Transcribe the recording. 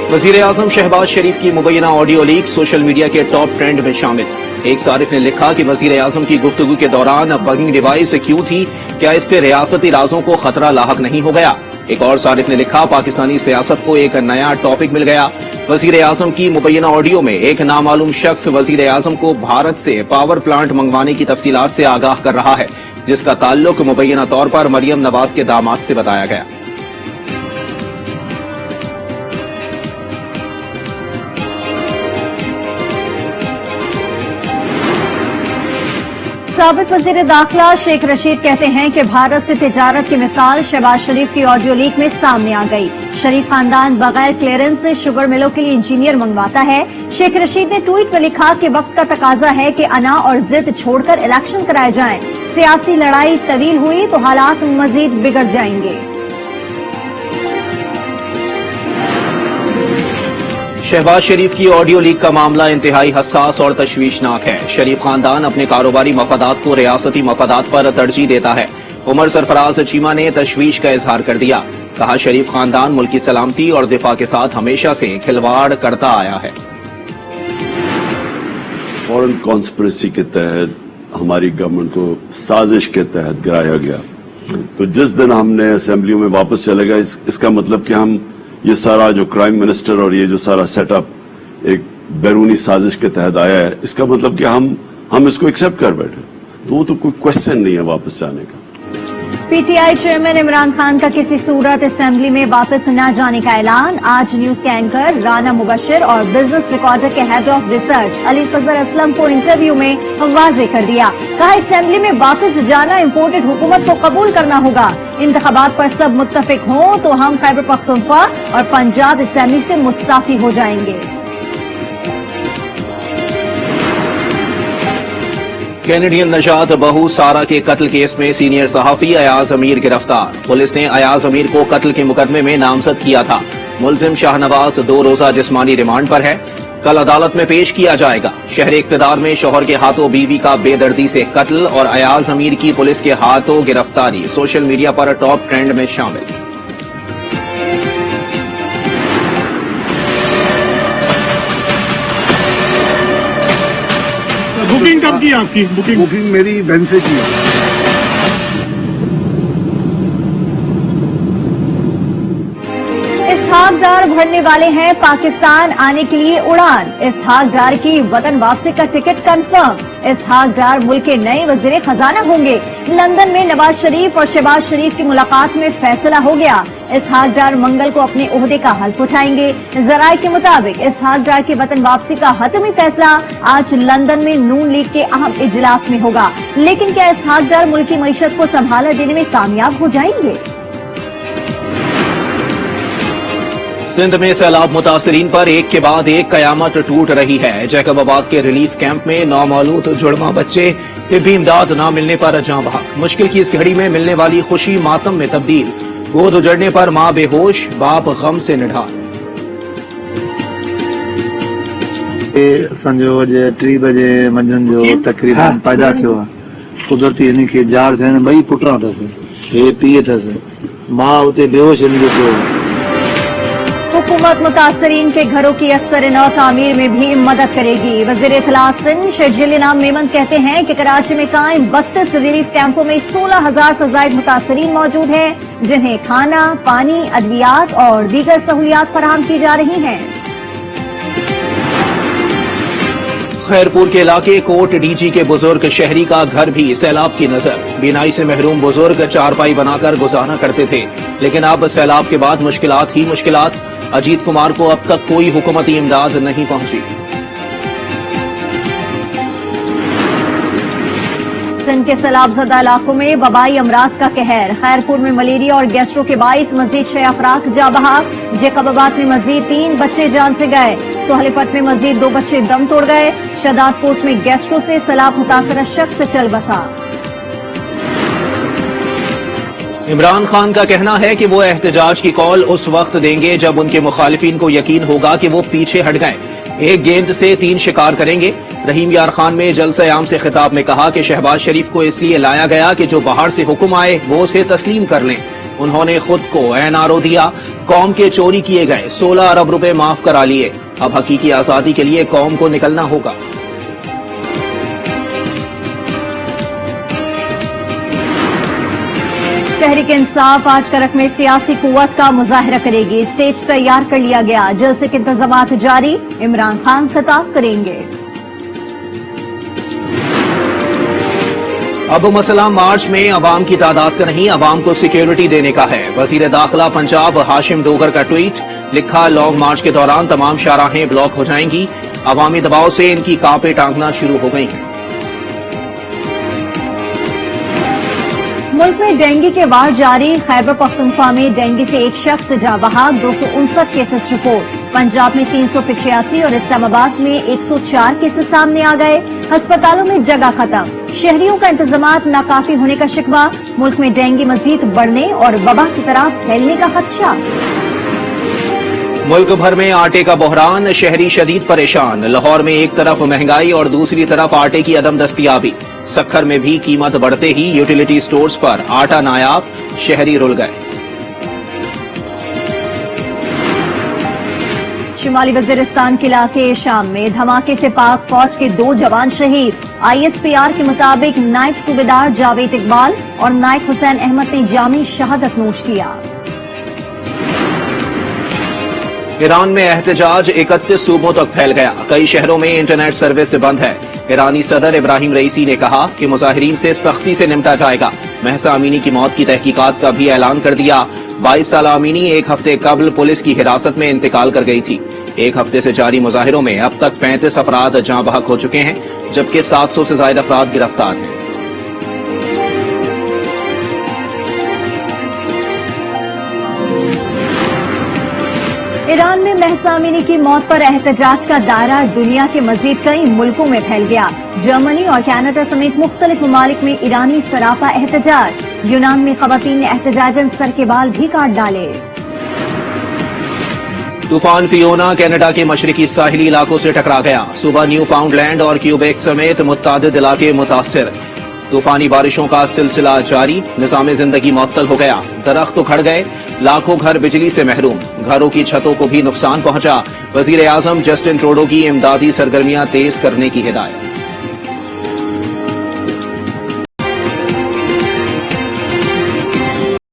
वजीर आजम शहबाज शरीफ की मुबैना audio leak social media के टॉप ट्रेंड में शामिल। एक सारिफ ने लिखा कि वजीर आजम की गुफ्तगू के दौरान बगिंग डिवाइस क्यों थी, क्या इससे रियासती राजों को खतरा लाहक नहीं हो गया। एक और सारिफ ने लिखा, पाकिस्तानी सियासत को एक नया टॉपिक मिल गया। वजीर आजम की मुबैना ऑडियो में एक नामालूम शख्स वजीर आजम को भारत से पावर प्लांट मंगवाने की तफसीलात से आगाह कर रहा है, जिसका ताल्लुक मुबैना तौर पर मरियम नवाज के दामाद से बताया गया। साबिक वजीर दाखिला शेख रशीद कहते हैं कि भारत से तिजारत की मिसाल शहबाज शरीफ की ऑडियो लीक में सामने आ गई। शरीफ खानदान बगैर क्लियरेंस से शुगर मिलों के लिए इंजीनियर मंगवाता है। शेख रशीद ने ट्वीट में लिखा कि वक्त का तकाजा है कि अना और जिद छोड़कर इलेक्शन कराए जाएं। सियासी लड़ाई तवील हुई तो हालात मजीद बिगड़ जाएंगे। शहबाज शरीफ की ऑडियो लीक का मामला इंतहाई हसास और तशवीशनाक है। शरीफ खानदान अपने कारोबारी मफादात को रियासती मफादात पर तरजीह देता है। उमर सरफराज चीमा ने तशवीश का इजहार कर दिया। कहा, शरीफ खानदान मुल्क की सलामती और दिफा के साथ हमेशा से खिलवाड़ करता आया है। फॉरेन कॉन्स्पिरेसी के तहत हमारी गवर्नमेंट को साजिश के तहत गिराया गया। तो जिस दिन हमने असेंबली में वापस चले गए, इसका मतलब कि हम ये सारा जो प्राइम मिनिस्टर और ये जो सारा सेटअप एक बैरूनी साजिश के तहत आया है, इसका मतलब कि हम इसको एक्सेप्ट कर बैठे। तो वो तो कोई क्वेश्चन नहीं है वापस जाने का। पीटीआई चेयरमैन इमरान खान का किसी सूरत असेंबली में वापस न जाने का ऐलान। आज न्यूज के एंकर राना मुबशिर और बिजनेस रिकॉर्डर के head of research Ali Fazal Aslam को इंटरव्यू में वाजे कर दिया। कहा, असेंबली में वापस जाना इम्पोर्टेड हुकूमत को कबूल करना होगा। इंतखाबात पर सब मुत्तफिक हों तो हम खैबर पख्तूनख्वा और पंजाब असेंबली से मुस्ताफी हो जाएंगे। कैनेडियन नजात बहू सारा के कत्ल केस में सीनियर सहाफी अयाज अमीर गिरफ्तार। पुलिस ने अयाज अमीर को कत्ल के मुकदमे में नामजद किया था। मुलजिम शाहनवाज 2 रोजा जिस्मानी रिमांड पर है। कल अदालत में पेश किया जाएगा। शहर इक्तदार में शौहर के हाथों बीवी का बेदर्दी से कत्ल और अयाज अमीर की पुलिस के हाथों गिरफ्तारी सोशल मीडिया पर टॉप ट्रेंड में शामिल। बुकिंग कब की आपकी? बुकिंग मेरी बहन से की। इसहाक डार भरने वाले हैं पाकिस्तान आने के लिए उड़ान। इसहाक डार की वतन वापसी का टिकट कंफर्म। इसहाक डार मुल्क के नए वजीर खजाना होंगे। लंदन में नवाज शरीफ और शहबाज शरीफ की मुलाकात में फैसला हो गया। इसहाक डार मंगल को अपने ओहदे का हल्फ उठाएंगे। जराये के मुताबिक इसहाक डार की वतन वापसी का हतमी फैसला आज लंदन में नून लीग के अहम इजलास में होगा। लेकिन क्या इसहाक डार मुल्क की मईशत को संभाला देने में कामयाब हो जाएंगे? सिंध में सैलाब मुतासरीन पर एक के बाद एक कयामत टूट रही है। जैकबाबाद के रिलीफ कैंप में नौमौलूद जुड़वा बच्चे तिब्बी इमदाद न मिलने पर जाँ बहक। मुश्किल की इस घड़ी में मिलने वाली खुशी मातम में तब्दील। गोद उजड़ने पर माँ बेहोश, बाप गम से निढाल। संजो 3 बजे मंझंदि जो तकरीबन पैदा थियो। कुदरती यानी कि जार थे ॿई पुट अथसि, हे पीउ अथसि। माँ उते बेहोश हुकूमत मुतासरीन के घरों की असर नौ तामीर में भी मदद करेगी। वजीर इत्तलात सिंध शेख इनाम मेमन कहते हैं कि कराची में कायम 32 रिलीफ कैंपों में 16,000 से ज्यादा मुतासरीन मौजूद हैं, जिन्हें खाना, पानी, अद्वियात और दीगर सहूलियात फराहम की जा रही हैं। खैरपुर के इलाके कोट डीजी के बुजुर्ग शहरी का घर भी सैलाब की नजर। बीनाई से महरूम बुजुर्ग चारपाई बनाकर गुजारा करते थे, लेकिन अब सैलाब के बाद मुश्किलात ही मुश्किलात। अजीत कुमार को अब तक कोई हुकूमती इमदाद नहीं पहुंची। सिंध के सैलाबजदा इलाकों में वबाई अमराज का कहर। खैरपुर में मलेरिया और गैस्ट्रो के बाइस मजीद 6 अफराद जा बहाक। जैकबाबाद में मजीद 3 बच्चे जान से गए। सोहलेपट में मजीद 2 बच्चे दम तोड़ गए। शहदादकोट में गैस्ट्रो से सैलाब मुतासरा शख्स चल बसा। इमरान खान का कहना है कि वो एहतजाज की कॉल उस वक्त देंगे जब उनके मुखालिफिन को यकीन होगा कि वो पीछे हट गए। एक गेंद से 3 शिकार करेंगे। रहीम यार खान में जलसे आम से खिताब में कहा कि शहबाज शरीफ को इसलिए लाया गया कि जो बाहर से हुक्म आए वो उसे तस्लीम कर लें। उन्होंने खुद को एनआरओ दिया। कौम के चोरी किए गए 16 अरब रुपए माफ करा लिए। अब हकीकी आजादी के लिए कौम को निकलना होगा। तहरीक इंसाफ आज करक में सियासी कुव्वत का मुजाहरा करेगी। स्टेज तैयार कर लिया गया। जलसे के इंतजामात जारी। इमरान खान खिताब करेंगे। अब मसला मार्च में अवाम की तादाद का नहीं, अवाम को सिक्योरिटी देने का है। वजीर दाखिला पंजाब हाशिम डोगर का ट्वीट लिखा, लॉन्ग मार्च के दौरान तमाम शाहराहें ब्लॉक हो जाएंगी। अवामी दबाव से इनकी कांपे टांगना शुरू हो गई हैं। मुल्क में डेंगू के वार जारी। खैबर पख्तूनख्वा में डेंगू से एक शख्स जाँ बहक, 259 केसेस रिपोर्ट। पंजाब में 385 और इस्लामाबाद में 104 केसेस सामने आ गए। अस्पतालों में जगह खत्म। शहरियों का इंतजामात नाकाफी होने का शिकवा। मुल्क में डेंगू मजीद बढ़ने और वबा की तरह फैलने का खदशा। मुल्क भर में आटे का बहरान, शहरी शदीद परेशान। लाहौर में एक तरफ महंगाई और दूसरी तरफ आटे की अदम दस्तियाबी। सक्खर में भी कीमत बढ़ते ही यूटिलिटी स्टोर्स पर आटा नायाब, शहरी रुल गए। शुमाली वजीरिस्तान के इलाके शाम में धमाके से पाक फौज के 2 जवान शहीद। ISPR के मुताबिक नायब सूबेदार जावेद इकबाल और नायब हुसैन अहमद ने जामी शहादत नोश किया। ईरान में एहतजाज 31 सूबों तक फैल गया। कई शहरों में इंटरनेट सर्विस बंद है। ईरानी सदर इब्राहिम रईसी ने कहा कि मुजाहिरीन से सख्ती से निपटा जाएगा। महसा अमीनी की मौत की तहकीकात का भी ऐलान कर दिया। 22 साल अमीनी एक हफ्ते कबल पुलिस की हिरासत में इंतकाल कर गई थी। एक हफ्ते से जारी मुजाहिरों में अब तक 35 अफराद जाँ बहक हो चुके हैं, जबकि 700 से ज्यादा अफराद गिरफ्तार हैं। ईरान में महसा अमीनी की मौत पर एहतजाज का दायरा दुनिया के मजीद कई मुल्कों में फैल गया। जर्मनी और कनाडा समेत मुख्तलिफ ममालिक में ईरानी सरापा एहतजाज। यूनान में खवातीन ने एहतजाजन सर के बाल भी काट डाले। तूफान फियोना कनाडा के मशरकी साहिली इलाकों से टकरा गया। सुबह न्यू फाउंडलैंड और क्यूबेक समेत मुत्तादिद इलाके मुतासिर। तूफानी बारिशों का सिलसिला जारी। निजाम जिंदगी मुअत्तल हो गया। दरख्त उखड़ गए। लाखों घर बिजली से महरूम। घरों की छतों को भी नुकसान पहुंचा। वजीर आजम जस्टिन ट्रूडो की इमदादी सरगर्मियां तेज करने की हिदायत।